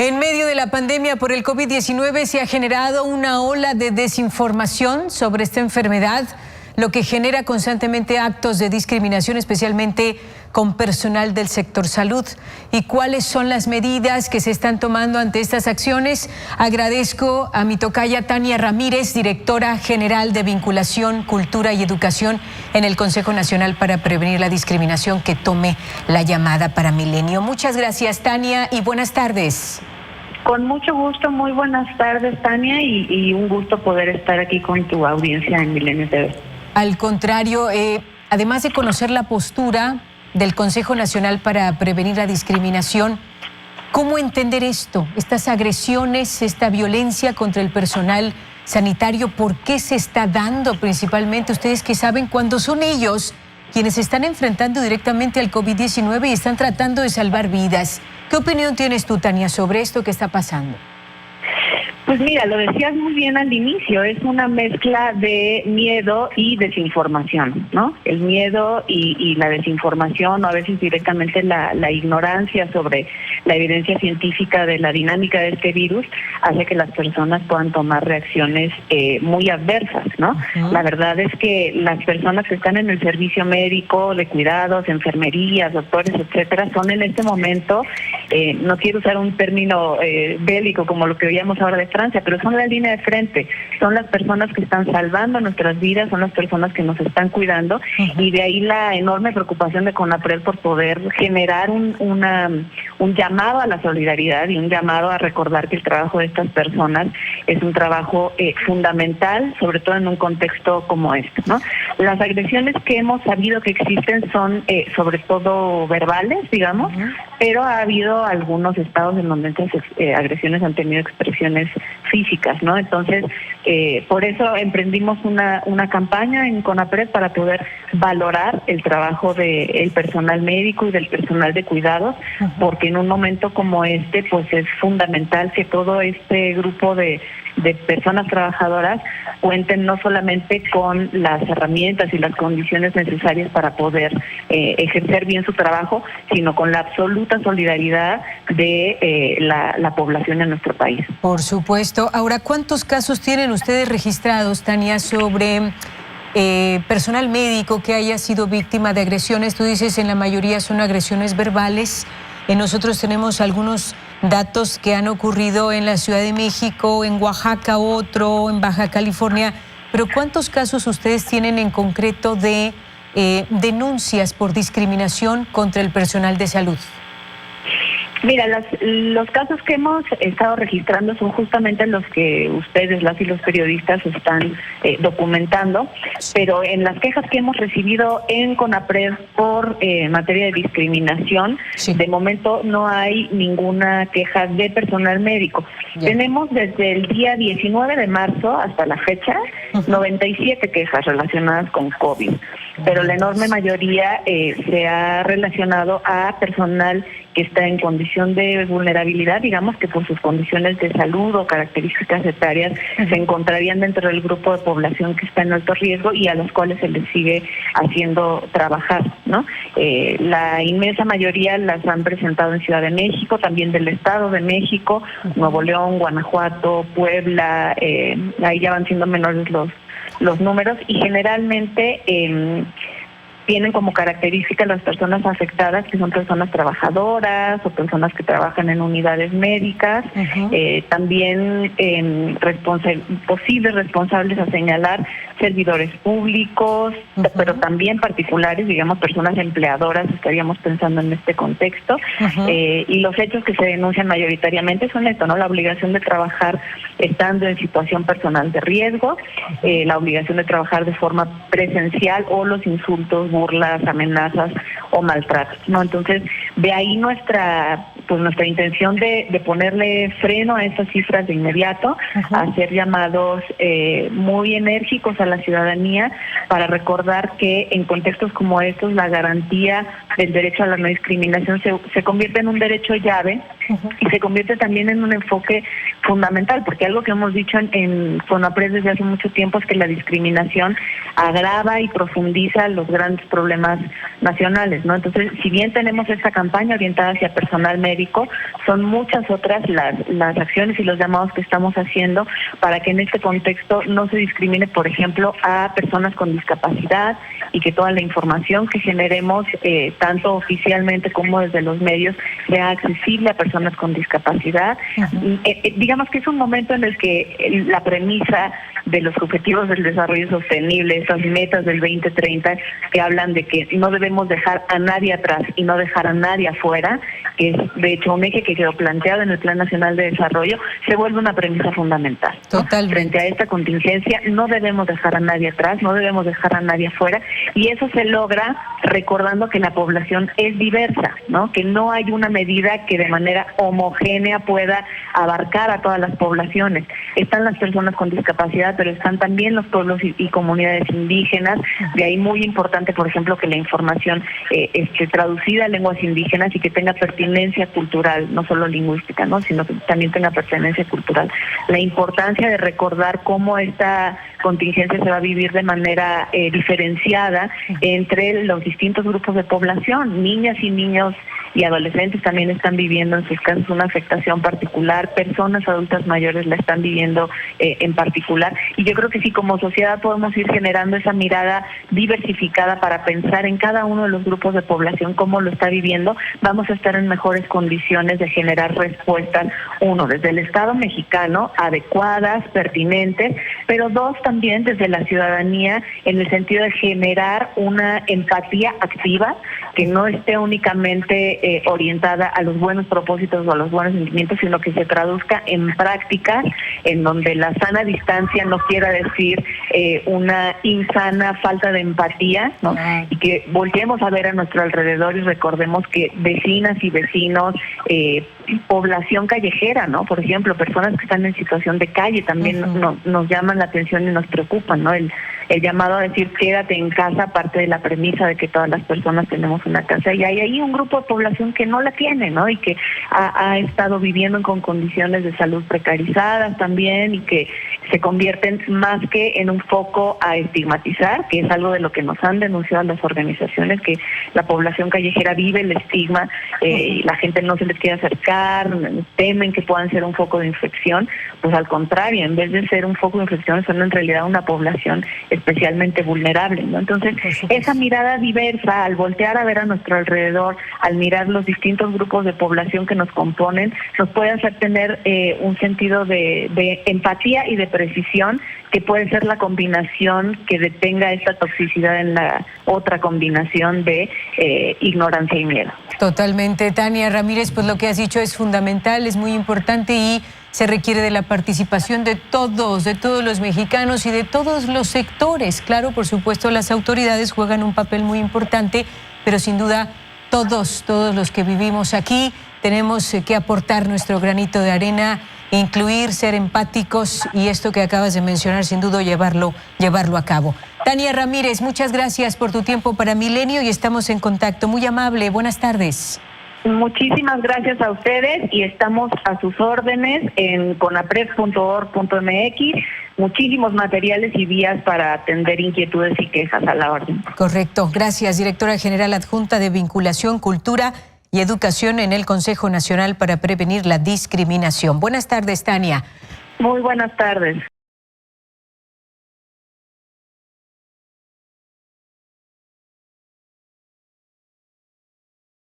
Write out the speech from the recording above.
En medio de la pandemia por el COVID-19 se ha generado una ola de desinformación sobre esta enfermedad, lo que genera constantemente actos de discriminación, especialmente con personal del sector salud. ¿Y cuáles son las medidas que se están tomando ante estas acciones? Agradezco a mi tocaya Tania Ramírez, directora general de Vinculación, Cultura y Educación en el Consejo Nacional para Prevenir la Discriminación, que tome la llamada para Milenio. Muchas gracias, Tania, y buenas tardes. Con mucho gusto, muy buenas tardes, Tania, y un gusto poder estar aquí con tu audiencia en Milenio TV. Al contrario, además de conocer la postura del Consejo Nacional para Prevenir la Discriminación, ¿cómo entender esto? Estas agresiones, esta violencia contra el personal sanitario, ¿por qué se está dando principalmente? Ustedes que saben, cuando son ellos quienes se están enfrentando directamente al COVID-19 y están tratando de salvar vidas. ¿Qué opinión tienes tú, Tania, sobre esto que está pasando? Pues mira, lo decías muy bien al inicio, es una mezcla de miedo y desinformación, ¿no? El miedo y la desinformación, o a veces directamente la ignorancia sobre la evidencia científica de la dinámica de este virus, hace que las personas puedan tomar reacciones muy adversas, ¿no? La verdad es que las personas que están en el servicio médico, de cuidados, enfermerías, doctores, etcétera, son en este momento, no quiero usar un término bélico como lo que veíamos ahora de Francia, pero son la línea de frente, son las personas que están salvando nuestras vidas, son las personas que nos están cuidando, y de ahí la enorme preocupación de CONAPRED por poder generar un llamado a la solidaridad y un llamado a recordar que el trabajo de estas personas es un trabajo fundamental, sobre todo en un contexto como este, ¿no? Las agresiones que hemos sabido que existen son sobre todo verbales, digamos, pero ha habido algunos estados en donde estas agresiones han tenido expresiones físicas, ¿no? Entonces, por eso emprendimos una campaña en CONAPRED para poder valorar el trabajo del personal médico y del personal de cuidados, porque en un momento como este, pues es fundamental que todo este grupo de personas trabajadoras cuenten no solamente con las herramientas y las condiciones necesarias para poder ejercer bien su trabajo, sino con la absoluta solidaridad de la población en nuestro país. Por supuesto. Ahora, ¿cuántos casos tienen ustedes registrados, Tania, sobre personal médico que haya sido víctima de agresiones? Tú dices en la mayoría son agresiones verbales. Nosotros tenemos algunos datos que han ocurrido en la Ciudad de México, en Oaxaca otro, en Baja California. Pero ¿cuántos casos ustedes tienen en concreto de denuncias por discriminación contra el personal de salud? Mira, los casos que hemos estado registrando son justamente los que ustedes, las y los periodistas, están documentando, pero en las quejas que hemos recibido en CONAPRED por materia de discriminación, de momento no hay ninguna queja de personal médico. Tenemos desde el día 19 de marzo hasta la fecha 97 quejas relacionadas con COVID, pero la enorme mayoría se ha relacionado a personal que está en condición de vulnerabilidad, digamos que por sus condiciones de salud o características etarias se encontrarían dentro del grupo de población que está en alto riesgo y a los cuales se les sigue haciendo trabajar, ¿no? La inmensa mayoría las han presentado en Ciudad de México, también del Estado de México, Nuevo León, Guanajuato, Puebla, ahí ya van siendo menores los números, y generalmente tienen como característica las personas afectadas, que son personas trabajadoras o personas que trabajan en unidades médicas, también posibles responsables a señalar, servidores públicos, pero también particulares, digamos, personas empleadoras, estaríamos pensando en este contexto, y los hechos que se denuncian mayoritariamente son esto, ¿no? La obligación de trabajar estando en situación personal de riesgo, la obligación de trabajar de forma presencial, o los insultos, burlas, amenazas o maltratos, ¿no? Entonces, de ahí nuestra intención de ponerle freno a estas cifras de inmediato, hacer llamados muy enérgicos a la ciudadanía para recordar que en contextos como estos la garantía del derecho a la no discriminación se convierte en un derecho llave y se convierte también en un enfoque fundamental, porque algo que hemos dicho en CONAPRED desde hace mucho tiempo es que la discriminación agrava y profundiza los grandes problemas nacionales, ¿no? Entonces, si bien tenemos esta campaña orientada hacia personal médico, son muchas otras las acciones y los llamados que estamos haciendo para que en este contexto no se discrimine, por ejemplo, a personas con discapacidad, y que toda la información que generemos, tanto oficialmente como desde los medios, sea accesible a personas con discapacidad. Digamos que es un momento en el que la premisa de los objetivos del desarrollo sostenible, esas metas del 2030 que hablan de que no debemos dejar a nadie atrás y no dejar a nadie afuera, que es de hecho un eje que quedó planteado en el Plan Nacional de Desarrollo, se vuelve una premisa fundamental, ¿no? Totalmente. Frente a esta contingencia no debemos dejar a nadie atrás, no debemos dejar a nadie afuera, y eso se logra recordando que la población es diversa, ¿no? Que no hay una medida que de manera homogénea pueda abarcar a todas las poblaciones. Están las personas con discapacidad, pero están también los pueblos y comunidades indígenas. De ahí muy importante, por ejemplo, que la información esté traducida a lenguas indígenas y que tenga pertinencia cultural, no solo lingüística, ¿no? Sino que también tenga pertinencia cultural. La importancia de recordar cómo esta contingencia se va a vivir de manera diferenciada entre los distintos grupos de población. Niñas y niños y adolescentes también están viviendo en sus casos una afectación particular, personas adultas mayores la están viviendo en particular, y yo creo que sí, como sociedad podemos ir generando esa mirada diversificada para pensar en cada uno de los grupos de población cómo lo está viviendo. Vamos a estar en mejores condiciones de generar respuestas, uno, desde el Estado mexicano, adecuadas, pertinentes, pero dos, también desde la ciudadanía, en el sentido de generar una empatía activa que no esté únicamente orientada a los buenos propósitos o a los buenos sentimientos, sino que se traduzca en prácticas en donde la sana distancia no quiera decir una insana falta de empatía, ¿no? Y que volteemos a ver a nuestro alrededor y recordemos que vecinas y vecinos, población callejera, ¿no? Por ejemplo, personas que están en situación de calle también nos llaman la atención y nos preocupan, ¿no? El llamado a decir quédate en casa parte de la premisa de que todas las personas tenemos una casa, y hay ahí un grupo de población que no la tiene, ¿no? Y que ha estado viviendo con condiciones de salud precarizadas también, y que se convierten más que en un foco a estigmatizar, que es algo de lo que nos han denunciado las organizaciones, que la población callejera vive el estigma, y la gente no se les quiere acercar, temen que puedan ser un foco de infección. Pues al contrario, en vez de ser un foco de infección, son en realidad una población especialmente vulnerable, ¿no? Entonces, esa mirada diversa, al voltear a ver a nuestro alrededor, al mirar los distintos grupos de población que nos componen, nos puede hacer tener un sentido de empatía y de precisión, que puede ser la combinación que detenga esta toxicidad en la otra combinación de ignorancia y miedo. Totalmente. Tania Ramírez, pues lo que has dicho es fundamental, es muy importante y se requiere de la participación de todos los mexicanos y de todos los sectores. Claro, por supuesto, las autoridades juegan un papel muy importante, pero sin duda todos los que vivimos aquí tenemos que aportar nuestro granito de arena, incluir, ser empáticos, y esto que acabas de mencionar, sin duda llevarlo a cabo. Tania Ramírez, muchas gracias por tu tiempo para Milenio y estamos en contacto. Muy amable, buenas tardes. Muchísimas gracias a ustedes y estamos a sus órdenes en conapred.org.mx. Muchísimos materiales y vías para atender inquietudes y quejas a la orden. Correcto, gracias. Directora General Adjunta de Vinculación, Cultura y Educación en el Consejo Nacional para Prevenir la Discriminación. Buenas tardes, Tania. Muy buenas tardes.